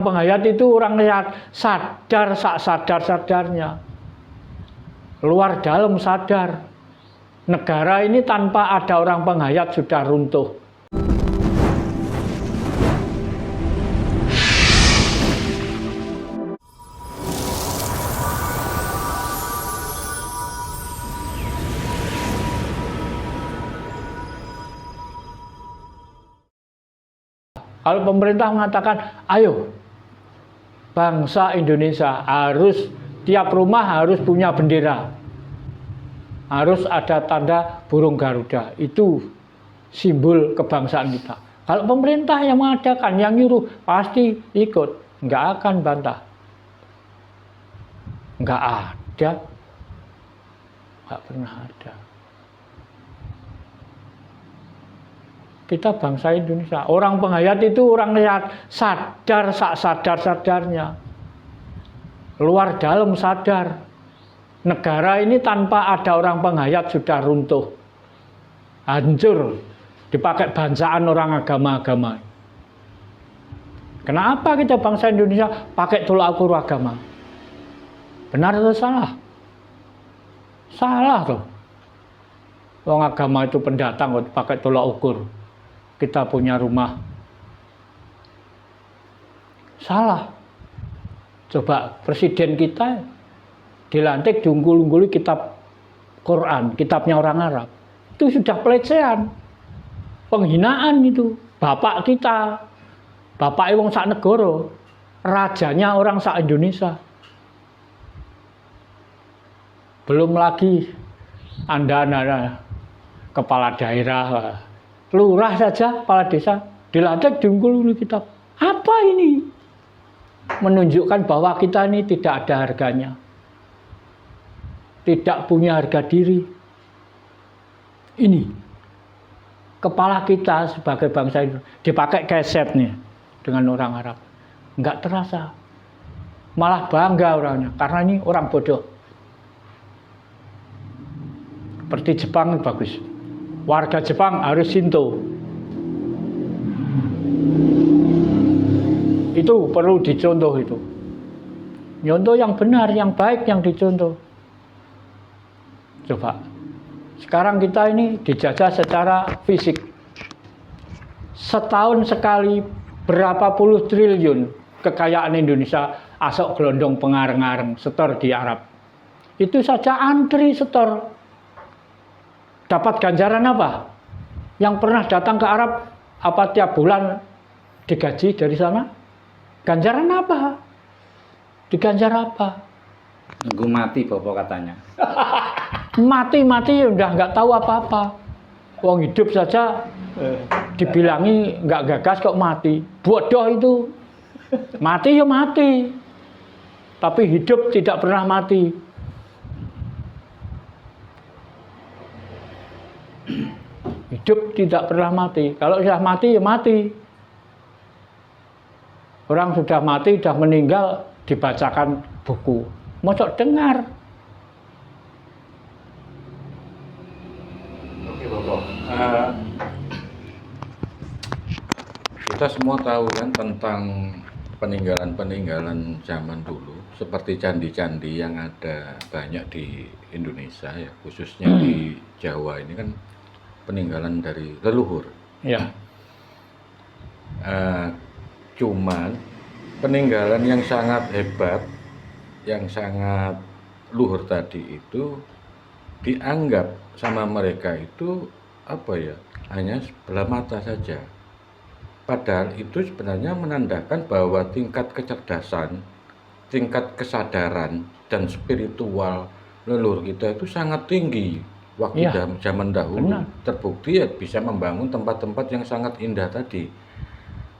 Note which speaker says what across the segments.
Speaker 1: Penghayat itu orang lihat sadar, sadar-sadarnya. Luar dalam sadar. Negara ini tanpa ada orang penghayat sudah runtuh. Kalau pemerintah mengatakan, ayo bangsa Indonesia harus tiap rumah harus punya bendera, harus ada tanda burung Garuda, itu simbol kebangsaan kita. Kalau pemerintah yang mengadakan, yang nyuruh, pasti ikut, nggak akan bantah. Nggak ada, nggak pernah ada. Kita bangsa Indonesia. Orang penghayat itu orang lihat sadar, sadar-sadarnya. Luar dalam sadar. Negara ini tanpa ada orang penghayat sudah runtuh. Hancur. Dipakai bansaan orang agama-agama. Kenapa kita bangsa Indonesia pakai tolak ukur agama? Benar atau salah? Salah tuh. Orang agama itu pendatang pakai tolak ukur. Kita punya rumah. Salah. Coba presiden kita dilantik diunggul-ungguli kitab Quran, kitabnya orang Arab. Itu sudah pelecehan. Penghinaan itu. Bapak kita, bapak wong sak negara, rajanya orang sak Indonesia. Belum lagi Anda kepala daerah, lurah saja, kepala desa, dilantik diunggul kitab. Apa ini? Menunjukkan bahwa kita ini tidak ada harganya. Tidak punya harga diri. Ini. Kepala kita sebagai bangsa itu dipakai keset nih dengan orang Arab. Enggak terasa. Malah bangga orangnya. Karena ini orang bodoh. Seperti Jepang bagus. Warga Jepang harus Shinto. Itu perlu dicontoh itu. Nyontoh yang benar, yang baik yang dicontoh. Coba. Sekarang kita ini dijajah secara fisik. Setahun sekali berapa puluh triliun kekayaan Indonesia asok gelondong pengareng-areng setor di Arab. Itu saja antri setor. Dapat ganjaran apa? Yang pernah datang ke Arab, apa tiap bulan digaji dari sana? Ganjaran apa? Diganjar apa?
Speaker 2: Nunggu mati Bapak katanya.
Speaker 1: Mati udah nggak tahu apa-apa. Wong hidup saja dibilangi nggak gagas kok mati. Bodoh itu. Mati ya mati. Tapi hidup tidak pernah mati. Hidup tidak pernah mati. Kalau sudah mati, ya mati. Orang sudah mati, sudah meninggal, dibacakan buku. Mosok dengar.
Speaker 3: Oke, Bapak. Kita semua tahu kan tentang peninggalan-peninggalan zaman dulu. Seperti candi-candi yang ada banyak di Indonesia, ya, khususnya di Jawa ini kan peninggalan dari leluhur.
Speaker 1: Ya.
Speaker 3: Cuman peninggalan yang sangat hebat, yang sangat luhur tadi itu dianggap sama mereka itu apa ya? Hanya sebelah mata saja. Padahal itu sebenarnya menandakan bahwa tingkat kecerdasan, tingkat kesadaran dan spiritual leluhur kita itu sangat tinggi. Waktu
Speaker 1: Ya,
Speaker 3: zaman dahulu
Speaker 1: benar.
Speaker 3: terbukti ya bisa membangun tempat-tempat yang sangat indah tadi.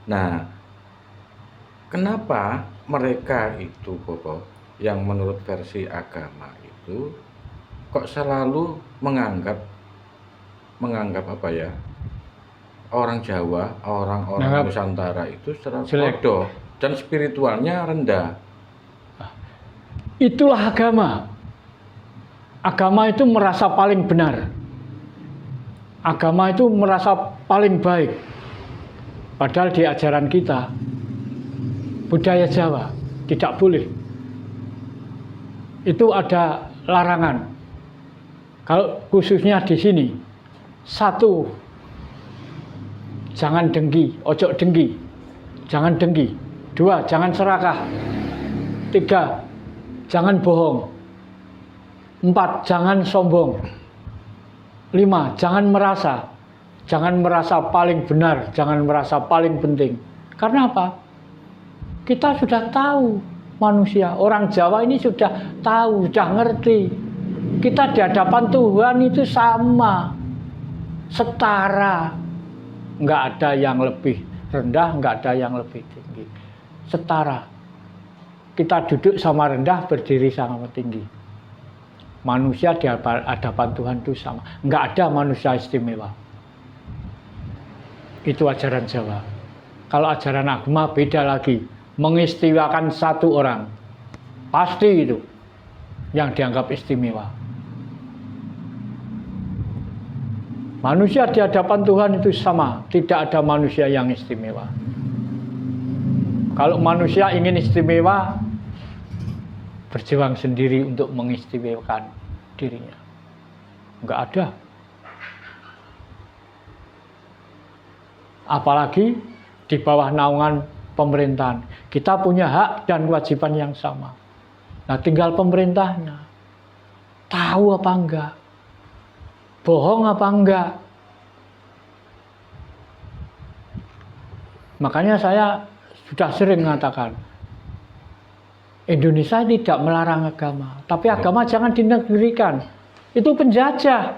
Speaker 3: Nah, kenapa mereka itu, Bapak, yang menurut versi agama itu kok selalu menganggap apa ya? Orang Jawa, orang-orang Nusantara itu selalu bodoh dan spiritualnya rendah.
Speaker 1: Itulah agama. Agama itu merasa paling benar. Agama itu merasa paling baik. Padahal di ajaran kita budaya Jawa, tidak boleh. Itu ada larangan. Kalau khususnya di sini, satu, jangan dengki, ojo dengki, jangan dengki. Dua, jangan serakah. Tiga, jangan bohong. Empat, jangan sombong. Lima, jangan merasa paling benar, jangan merasa paling penting. Karena apa? Kita sudah tahu manusia, orang Jawa ini sudah tahu, sudah ngerti. Kita di hadapan Tuhan itu sama, setara. Nggak ada yang lebih rendah, nggak ada yang lebih tinggi. Setara. Kita duduk sama rendah, berdiri sama tinggi. Manusia di hadapan Tuhan itu sama. Nggak ada manusia istimewa. Itu ajaran Jawa. Kalau ajaran agama beda lagi. Mengistimewakan satu orang. Pasti itu yang dianggap istimewa. Manusia di hadapan Tuhan itu sama. Tidak ada manusia yang istimewa. Kalau manusia ingin istimewa, berjuang sendiri untuk mengistimewakan dirinya. Enggak ada. Apalagi di bawah naungan pemerintahan. Kita punya hak dan kewajiban yang sama. Nah, tinggal pemerintahnya. Tahu apa enggak? Bohong apa enggak? Makanya saya sudah sering mengatakan, Indonesia tidak melarang agama, tapi agama jangan dinegerikan. Itu penjajah.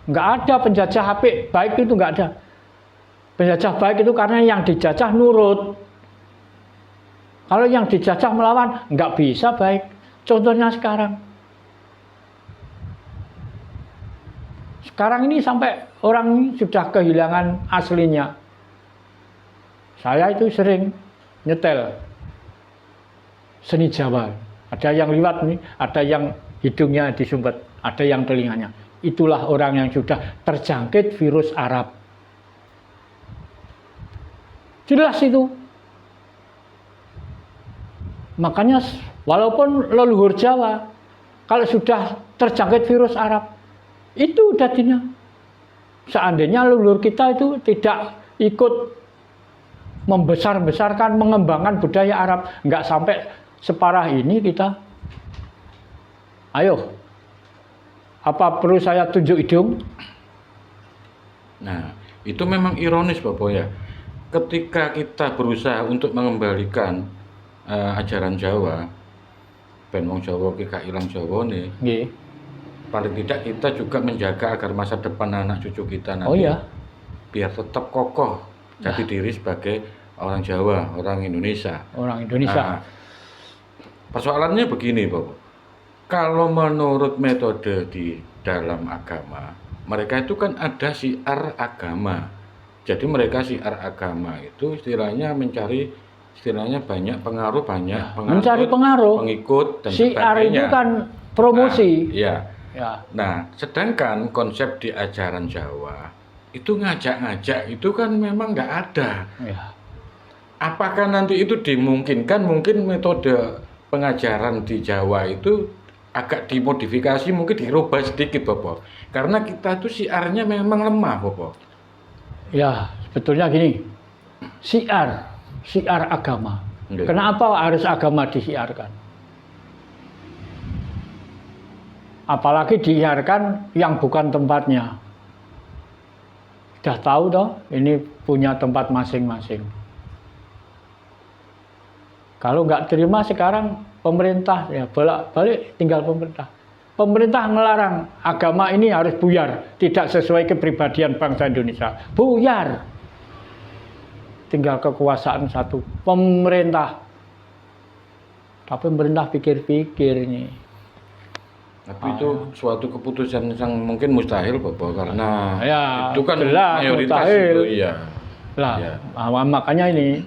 Speaker 1: Enggak ada penjajah baik itu enggak ada. Penjajah baik itu karena yang dijajah nurut. Kalau yang dijajah melawan, enggak bisa baik. Contohnya sekarang. Sekarang ini sampai orang ini sudah kehilangan aslinya. Saya itu sering nyetel seni Jawa. Ada yang liwat nih, ada yang hidungnya disumpet, ada yang telinganya. Itulah orang yang sudah terjangkit virus Arab. Jelas itu. Makanya walaupun leluhur Jawa, kalau sudah terjangkit virus Arab, itu dadinya. Seandainya leluhur kita itu tidak ikut membesar-besarkan, mengembangkan budaya Arab, nggak sampai separah ini kita. Ayo, apa perlu saya tunjuk hidung?
Speaker 3: Nah, itu memang ironis Bapak ya. Ketika kita berusaha untuk mengembalikan ajaran Jawa, ben wong Jawa ki gak ilang Jawane.
Speaker 1: Nggih.
Speaker 3: Paling tidak kita juga menjaga agar masa depan anak cucu kita nanti
Speaker 1: Oh iya.
Speaker 3: biar tetap kokoh jati diri sebagai orang Jawa, orang Indonesia.
Speaker 1: Orang Indonesia.
Speaker 3: Nah, persoalannya begini, Bapak. Kalau menurut metode di dalam agama, mereka itu kan ada syiar agama. Jadi mereka syiar agama itu istilahnya mencari banyak pengaruh,
Speaker 1: mencari pengaruh,
Speaker 3: pengikut dan
Speaker 1: syiar
Speaker 3: sebagainya.
Speaker 1: itu kan promosi.
Speaker 3: Nah, iya.
Speaker 1: Ya.
Speaker 3: Nah, sedangkan konsep di ajaran Jawa itu ngajak-ngajak itu kan memang nggak ada.
Speaker 1: Ya.
Speaker 3: Apakah nanti itu dimungkinkan? Mungkin metode pengajaran di Jawa itu agak dimodifikasi, mungkin dirubah sedikit, Bapak. Karena kita itu syiarnya memang lemah, Bapak.
Speaker 1: Ya, sebetulnya gini. Syiar agama.
Speaker 3: Oke.
Speaker 1: Kenapa harus agama disiarkan? Apalagi disiarkan yang bukan tempatnya. Sudah tahu toh, ini punya tempat masing-masing. Kalau nggak terima sekarang pemerintah ya bolak-balik tinggal pemerintah. Pemerintah melarang agama ini harus buyar, tidak sesuai kepribadian bangsa Indonesia. Buyar. Tinggal kekuasaan satu, pemerintah. Tapi pemerintah pikir-pikir ini.
Speaker 3: Tapi itu suatu keputusan yang mungkin mustahil, Bapak, karena
Speaker 1: Ya,
Speaker 3: itu kan
Speaker 1: jelas,
Speaker 3: mayoritas
Speaker 1: mustahil.
Speaker 3: itu, iya.
Speaker 1: Lah,
Speaker 3: Ya.
Speaker 1: makanya ini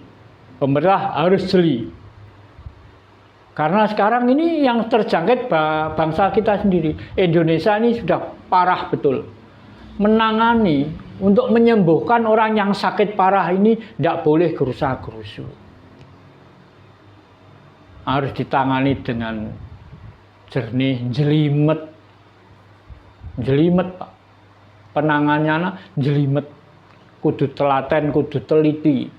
Speaker 1: pemerintah harus jeli. Karena sekarang ini yang terjangkit bangsa kita sendiri. Indonesia ini sudah parah betul. Menangani untuk menyembuhkan orang yang sakit parah ini tidak boleh gerusa-gerusu. harus ditangani dengan jernih, jelimet. Jelimet, Pak. Penanganannya jelimet. Kudu telaten, kudu teliti.